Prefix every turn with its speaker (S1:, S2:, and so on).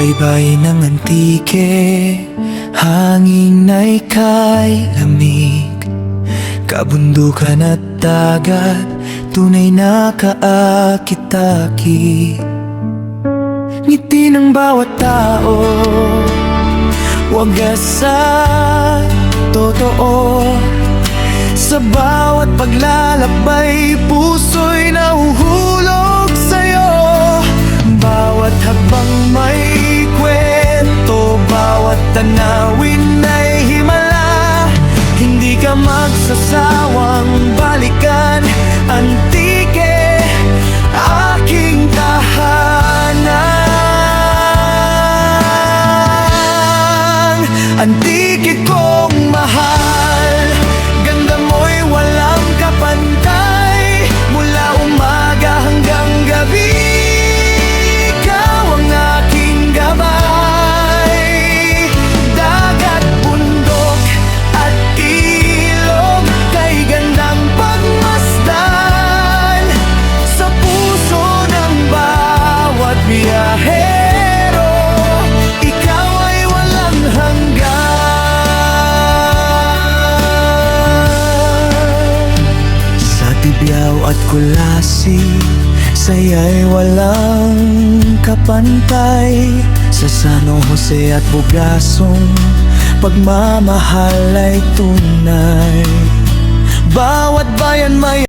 S1: baybay ng Antique, hangin na ika'y lamig. Kabundukan at dagat, tunay na kaakit-akit. Ngiti ng bawat tao, wagas sa totoo. Sa bawat paglalakbay, puso'y nahuhulog sa'yo. Bawat habang may kwento, bawat tanawin ay himala. Hindi ka magsasawang balikan, Antique, aking tahanan. Antique kong mahal, ganda mo'y walang kapantay. Mula umaga hanggang gabi, ikaw ang aking gabay. Dagat, bundok at ilog, kay gandang pagmasdan. Sa puso ng bawat biyahero, ikaw ay walang hanggan. Sa Tibyao at Kulasi, saya'y walang kapantay. Sa San Jose at Bugasong, pagmamahal ay tunay. Bawat bayan may